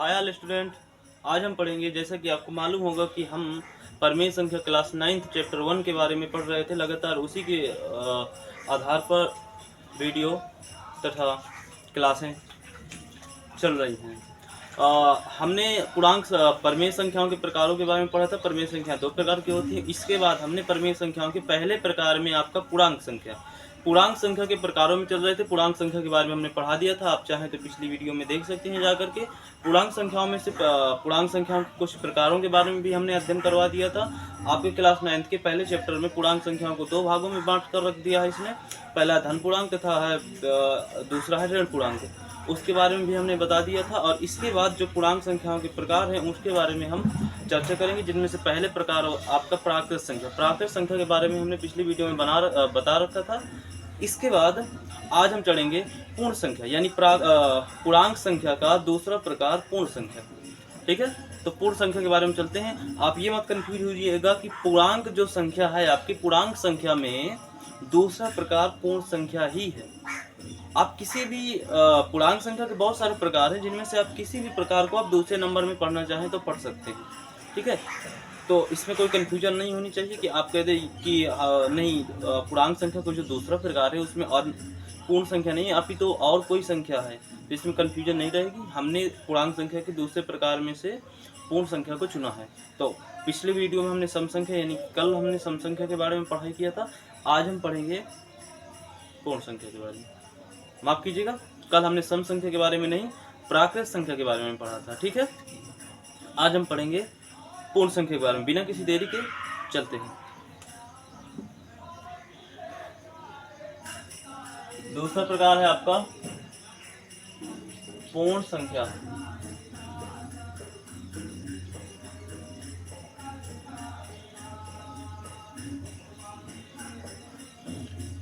Hi all student. आज हम पढ़ेंगे, जैसा कि आपको मालूम होगा कि हम परमेय संख्या क्लास 9th चैप्टर 1 के बारे में पढ़ रहे थे। लगातार उसी के आधार पर वीडियो तथा क्लासें चल रही हैं। हमने पूर्णांक परमेय संख्याओं के प्रकारों के बारे में पढ़ा था। परमेय संख्या दो प्रकार की होती है। इसके बाद हमने परमेय संख्याओं के पहले प्रकार में आपका पूर्णांक संख्या के प्रकारों में चल रहे थे। पूर्णांक संख्या के बारे में हमने पढ़ा दिया था। आप चाहें तो पिछली वीडियो में देख सकते हैं जाकर के। पूर्णांक संख्याओं में से पूर्णांक संख्याओं के कुछ प्रकारों के बारे में भी हमने अध्ययन करवा दिया था। आपके क्लास 9th के पहले चैप्टर में पूर्णांक संख्याओं को दो भागों में बांट कर रख दिया है इसने। पहला धन पूर्णांक तथा है दूसरा है ऋण पूर्णांक, उसके बारे में भी हमने बता दिया था। और इसके बाद जो पूर्णांक संख्याओं के प्रकार हैं उसके बारे में हम चर्चा करेंगे, जिनमें से पहले प्रकार आपका प्राकृत संख्या। प्राकृत संख्या के बारे में हमने पिछली वीडियो में बता रखा था। इसके बाद आज हम चढ़ेंगे पूर्ण संख्या, यानी पूर्णांक संख्या का दूसरा प्रकार पूर्ण संख्या। ठीक है, तो पूर्ण संख्या के बारे में चलते हैं। आप ये मत कंफ्यूज होइएगा कि पूर्णांक जो संख्या है आपकी पूर्णांक संख्या में दूसरा प्रकार पूर्ण संख्या ही है। आप किसी भी पूर्णांक संख्या के बहुत सारे प्रकार हैं, जिनमें से आप किसी भी प्रकार को आप दूसरे नंबर में पढ़ना चाहें तो पढ़ सकते हैं। ठीक है, तो इसमें कोई कन्फ्यूजन नहीं होनी चाहिए कि आप कह दें कि नहीं, पूर्णांक संख्या को जो दूसरा प्रकार है उसमें और पूर्ण संख्या नहीं है, अभी तो और कोई संख्या है, तो इसमें कन्फ्यूजन नहीं रहेगी। हमने पूर्णांक संख्या के दूसरे प्रकार में से पूर्ण संख्या को चुना है। तो पिछले वीडियो में हमने सम संख्या यानी कल हमने सम संख्या के बारे में पढ़ाई किया था। आज हम पढ़ेंगे पूर्ण संख्या के बारे में। माफ कीजिएगा, कल हमने सम संख्या के बारे में नहीं, प्राकृत संख्या के बारे में पढ़ा था। ठीक है, आज हम पढ़ेंगे पूर्ण संख्या के बारे में। बिना किसी देरी के चलते हैं। दूसरा प्रकार है आपका पूर्ण संख्या।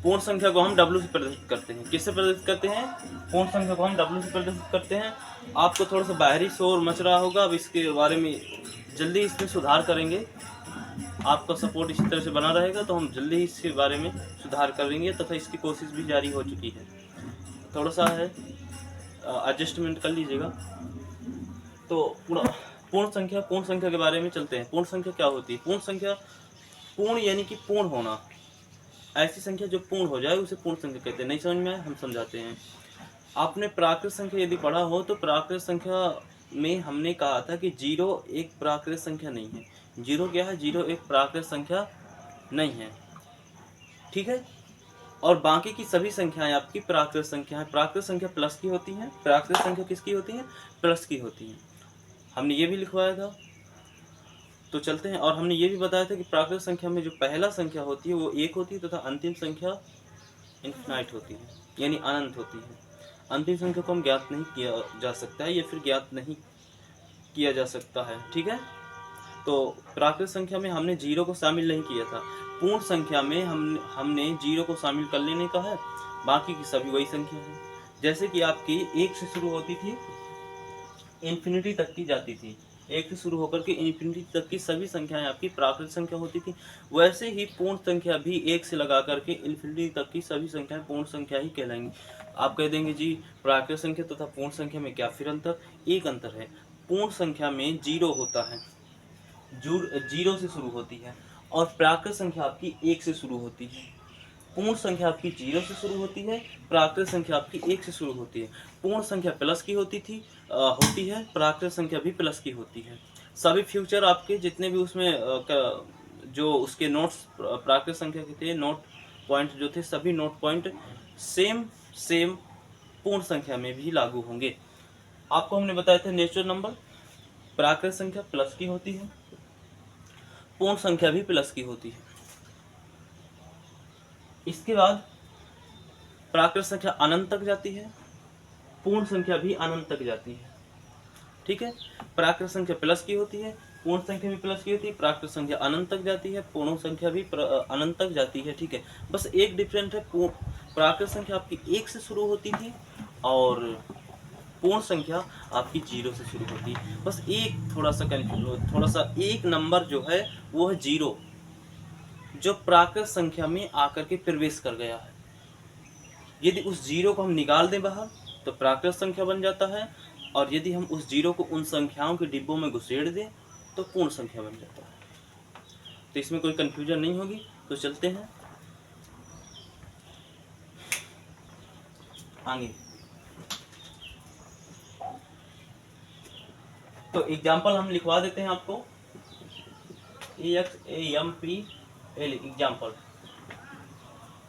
पूर्ण संख्या को हम W से प्रदर्शित करते हैं। किससे प्रदर्शित करते हैं? पूर्ण संख्या को हम W से प्रदर्शित करते हैं। आपको थोड़ा सा बाहरी शोर मच रहा होगा, अब इसके बारे में जल्दी इसमें सुधार करेंगे। आपका सपोर्ट इसी तरह से बना रहेगा तो हम जल्दी ही इसके बारे में सुधार करेंगे तथा इसकी कोशिश भी जारी हो चुकी है। थोड़ा सा है, एडजस्टमेंट कर लीजिएगा। तो पूर्ण संख्या के बारे में चलते हैं। पूर्ण संख्या क्या होती है? पूर्ण संख्या, पूर्ण यानी कि पूर्ण होना। ऐसी संख्या जो पूर्ण हो जाए उसे पूर्ण संख्या कहते हैं। नहीं समझ में आए, हम समझाते हैं। आपने प्राकृत संख्या यदि पढ़ा हो तो प्राकृत संख्या में हमने कहा था कि 0 एक प्राकृत संख्या नहीं है। 0 क्या है? 0 एक प्राकृत संख्या नहीं है। ठीक है, और बाकी की सभी संख्याएं आपकी प्राकृत संख्या है। प्राकृत संख्या प्लस की होती हैं। प्राकृत संख्या किसकी होती है? प्लस की होती है। हमने ये भी लिखवाया था। तो चलते हैं। और हमने ये भी बताया था कि प्राकृत संख्या में जो पहला संख्या होती है वो 1 होती है तथा अंतिम संख्या इनफिनाइट होती है, यानी अनंत होती है। अंतिम संख्या को हम ज्ञात नहीं किया जा सकता है या फिर ज्ञात नहीं किया जा सकता है। ठीक है, तो प्राकृत संख्या में हमने 0 को शामिल नहीं किया था। पूर्ण संख्या में हमने 0 को शामिल कर लेने का है। बाकी की सभी वही संख्या है। जैसे कि आपकी 1 से शुरू होती थी, इन्फिनिटी तक की जाती थी। 1 से शुरू होकर के इन्फिनिटी तक की सभी संख्याएं आपकी प्राकृत संख्या होती थी। वैसे ही पूर्ण संख्या भी 1 से लगा करके इन्फिनिटी तक की सभी संख्याएं पूर्ण संख्या ही कहलाएंगी। आप कह देंगे जी प्राकृत संख्या तथा पूर्ण संख्या में क्या फिर अंतर? एक अंतर है। पूर्ण संख्या में 0 होता है, 0 से शुरू होती है, और प्राकृत संख्या आपकी 1 से शुरू होती है। पूर्ण संख्या आपकी 0 से शुरू होती है, प्राकृत संख्या आपकी 1 से शुरू होती है। पूर्ण संख्या प्लस की होती है, प्राकृत संख्या भी प्लस की होती है। सभी फ्यूचर आपके जितने भी उसमें जो उसके नोट्स प्राकृत संख्या के थे, नोट पॉइंट जो थे, सभी नोट पॉइंट सेम पूर्ण संख्या में भी लागू होंगे। आपको हमने बताया था नेचुरल नंबर, प्राकृत संख्या प्लस की होती है, पूर्ण संख्या भी प्लस की होती है। इसके बाद प्राकृत संख्या अनंत तक जाती है, पूर्ण संख्या भी अनंत तक जाती है। ठीक है, प्राकृत संख्या प्लस की होती है, पूर्ण संख्या भी प्लस की होती है, प्राकृत संख्या अनंत तक जाती है, पूर्ण संख्या भी अनंत तक जाती है। ठीक है, बस एक डिफरेंट है। प्राकृत संख्या आपकी 1 से शुरू होती थी और पूर्ण संख्या आपकी 0 से शुरू होती है। बस एक थोड़ा सा एक नंबर जो है वो है 0, जो प्राकृत संख्या में आकर के प्रवेश कर गया है। यदि उस 0 को हम निकाल दें बाहर तो प्राकृत संख्या बन जाता है, और यदि हम उस जीरो को उन संख्याओं के डिब्बों में घुसेड़ दें तो पूर्ण संख्या बन जाता है। तो इसमें कोई कन्फ्यूजन नहीं होगी। तो चलते हैं आगे। तो एग्जाम्पल हम लिखवा देते हैं आपको, EXAMPL एग्जाम्पल।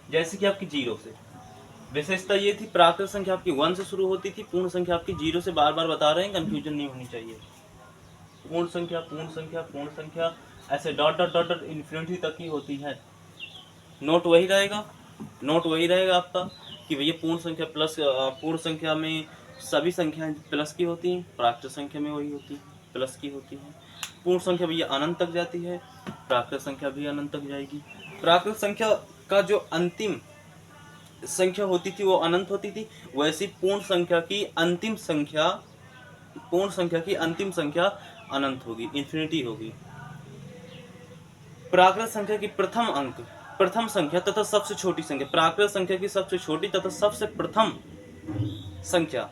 जैसे कि आपकी जीरो से विशेषता ये थी, प्राकृत संख्या आपकी 1 से शुरू होती थी, पूर्ण संख्या आपकी जीरो से, बार बार बता रहे हैं, कंफ्यूजन नहीं होनी चाहिए। पूर्ण संख्या पूर्ण संख्या पूर्ण संख्या ऐसे dot dot dot dot infinity तक की होती है। नोट वही रहेगा, नोट वही रहेगा आपका कि भैया पूर्ण संख्या प्लस, पूर्ण संख्या में सभी संख्याएं प्लस की होती हैं, प्राकृत संख्या में वही होती है, प्लस की होती है। पूर्ण संख्या भैया अनंत तक जाती है, प्राकृत संख्या भी अनंत तक जाएगी। प्राकृत संख्या का जो अंतिम संख्या होती थी वो अनंत होती थी, वैसी पूर्ण संख्या की अंतिम संख्या, पूर्ण संख्या की अंतिम संख्या अनंत होगी, इन्फिनिटी होगी। प्राकृत संख्या की प्रथम अंक, प्रथम संख्या तथा सबसे छोटी संख्या, प्राकृत संख्या की सबसे छोटी तथा सबसे प्रथम संख्या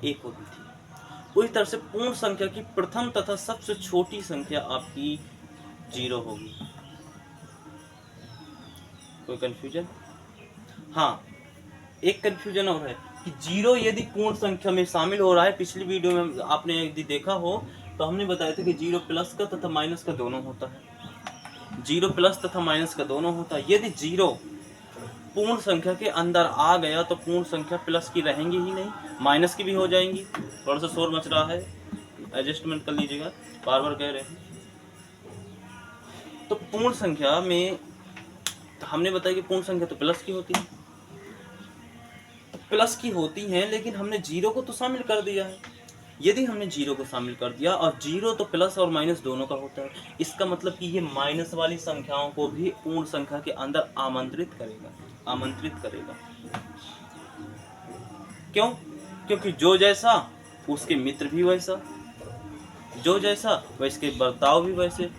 एक होती थी। उसी तरह से पूर्ण संख्या की प्रथम तथा सबसे छोटी संख्या आपकी जीरो होगी। कोई कंफ्यूजन? हाँ, एक कंफ्यूजन और है कि जीरो यदि पूर्ण संख्या में शामिल हो रहा है, पिछली वीडियो में आपने यदि देखा हो तो हमने बताया था कि जीरो प्लस का तथा माइनस का दोनों होता है, जीरो प्लस तथा माइनस का दोनों होता है। यदि जीरो पूर्ण संख्या के अंदर आ गया तो पूर्ण संख्या प्लस की रहेंगी ही नहीं, माइनस की भी हो जाएंगी। थोड़ा सा शोर मच रहा है, एडजस्टमेंट कर लीजिएगा, बार बार कह रहे हैं। तो पूर्ण संख्या में हमने बताया कि पूर्ण संख्या तो प्लस की होती है, प्लस की होती हैं, लेकिन हमने जीरो को तो शामिल कर दिया है। यदि हमने जीरो को शामिल कर दिया, और जीरो तो प्लस और माइनस दोनों का होता है, इसका मतलब कि ये माइनस वाली संख्याओं को भी पूर्ण संख्या के अंदर आमंत्रित करेगा, आमंत्रित करेगा। क्यों? क्योंकि जो जैसा उसके मित्र भी वैसा, जो जैसा वैसे बर्ताव भी वैसे।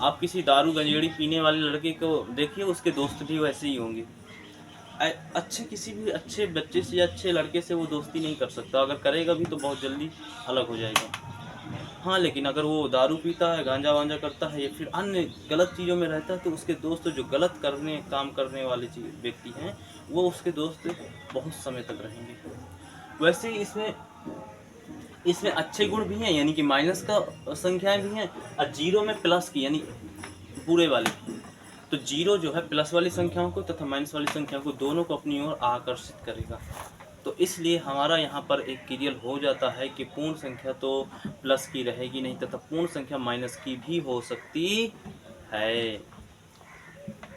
आप किसी दारू गंजेड़ी पीने वाले लड़के को देखिए, उसके दोस्त भी वैसे ही होंगे। अच्छे किसी भी अच्छे बच्चे से या अच्छे लड़के से वो दोस्ती नहीं कर सकता, अगर करेगा भी तो बहुत जल्दी अलग हो जाएगा। हाँ, लेकिन अगर वो दारू पीता है, गांजा वांजा करता है या फिर अन्य गलत चीज़ों में रहता है, तो उसके दोस्त जो गलत काम करने वाले व्यक्ति हैं, वो उसके दोस्त बहुत समय तक रहेंगे। वैसे इसमें अच्छे गुण भी हैं, यानी कि माइनस का संख्याएं भी हैं, और जीरो में प्लस की यानी बुरे वाले। तो जीरो जो है प्लस वाली संख्याओं को तथा माइनस वाली संख्याओं को दोनों को अपनी ओर आकर्षित करेगा। तो इसलिए हमारा यहाँ पर एक क्लियर हो जाता है कि पूर्ण संख्या तो प्लस की रहेगी नहीं तथा पूर्ण संख्या माइनस की भी हो सकती है।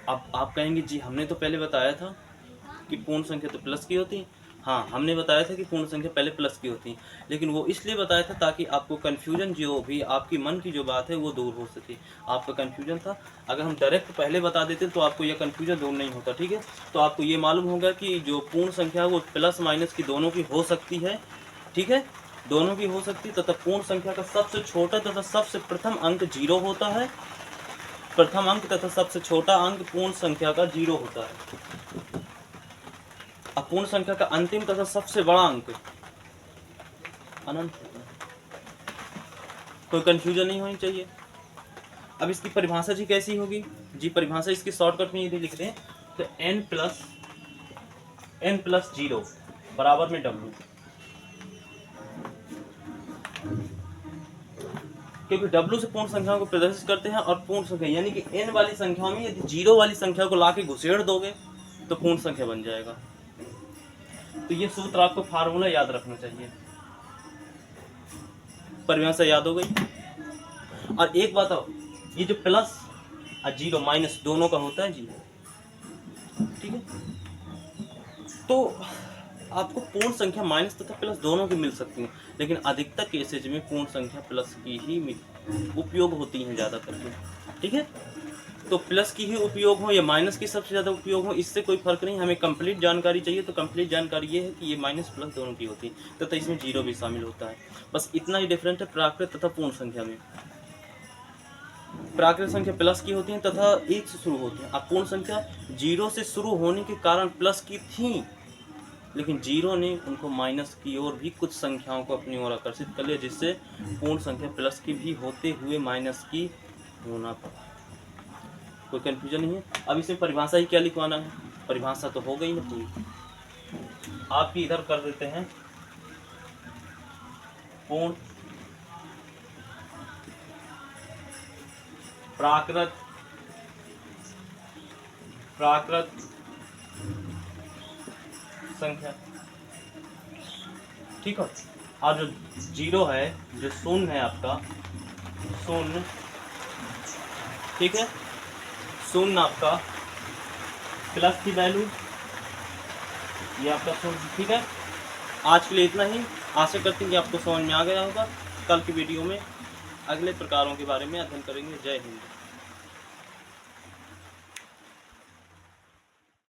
अब आप कहेंगे जी हमने तो पहले बताया था कि पूर्ण संख्या तो प्लस की होती। हाँ, हमने बताया था कि पूर्ण संख्या पहले प्लस की होती, लेकिन वो इसलिए बताया था ताकि आपको कन्फ्यूजन जो भी आपकी मन की जो बात है वो दूर हो सके। आपका कन्फ्यूजन था, अगर हम डायरेक्ट पहले बता देते तो आपको यह कन्फ्यूजन दूर नहीं होता। ठीक है, तो आपको ये मालूम होगा कि जो पूर्ण संख्या है वो प्लस माइनस की दोनों की हो सकती है। ठीक है, दोनों की हो सकती है तथा पूर्ण संख्या का सबसे छोटा तथा सबसे प्रथम अंक जीरो होता है। प्रथम अंक तथा सबसे छोटा अंक पूर्ण संख्या का जीरो होता है। अपूर्ण संख्या का अंतिम तथा सबसे बड़ा अंक अनंत होता है। कोई कंफ्यूजन नहीं होनी चाहिए। अब इसकी परिभाषा जी कैसी होगी? जी परिभाषा इसकी शॉर्टकट में यदि लिखते हैं तो n प्लस जीरो बराबर में w, क्योंकि w से पूर्ण संख्याओं को प्रदर्शित करते हैं, और पूर्ण संख्या यानी कि n वाली संख्याओं में यदि जीरो वाली संख्या को लाके घुसेड़ दोगे तो पूर्ण संख्या बन जाएगा। तो ये सूत्र आपको फार्मूला याद रखना चाहिए। परिभाषा याद हो गई। और एक बात और, ये जो प्लस और जीरो माइनस दोनों का होता है जी, ठीक है, तो आपको पूर्ण संख्या माइनस तथा प्लस दोनों की मिल सकती है, लेकिन अधिकतर केसेज में पूर्ण संख्या प्लस की ही उपयोग होती है ज़्यादा करके। ठीक है, तो प्लस की ही उपयोग हो या माइनस की सबसे ज़्यादा उपयोग हो, इससे कोई फर्क नहीं। हमें कंप्लीट जानकारी चाहिए, तो कंप्लीट जानकारी ये है कि ये माइनस प्लस दोनों की होती है तथा इसमें जीरो भी शामिल होता है। बस इतना ही डिफरेंट है प्राकृत तथा पूर्ण संख्या में। प्राकृत संख्या प्लस की होती है तथा एक से शुरू होती है, अब पूर्ण संख्या जीरो से शुरू होने के कारण प्लस की थी, लेकिन जीरो ने उनको माइनस की ओर भी कुछ संख्याओं को अपनी ओर आकर्षित कर लिया, जिससे पूर्ण संख्या प्लस की भी होते हुए माइनस की होना पड़ा। कोई कंफ्यूजन नहीं है। अब इसमें परिभाषा ही क्या लिखवाना है, परिभाषा तो हो गई ना पूरी। आप भी इधर कर देते हैं पूर्ण प्राकृत संख्या, ठीक है। और जो जीरो है, जो शून्य है आपका, शून्य, ठीक है, शून्य आपका प्लस की वैल्यू, ये आपका शून्य, ठीक है। आज के लिए इतना ही। आशा करते हैं कि आपको समझ में आ गया होगा। कल की वीडियो में अगले प्रकारों के बारे में अध्ययन करेंगे। जय हिंद।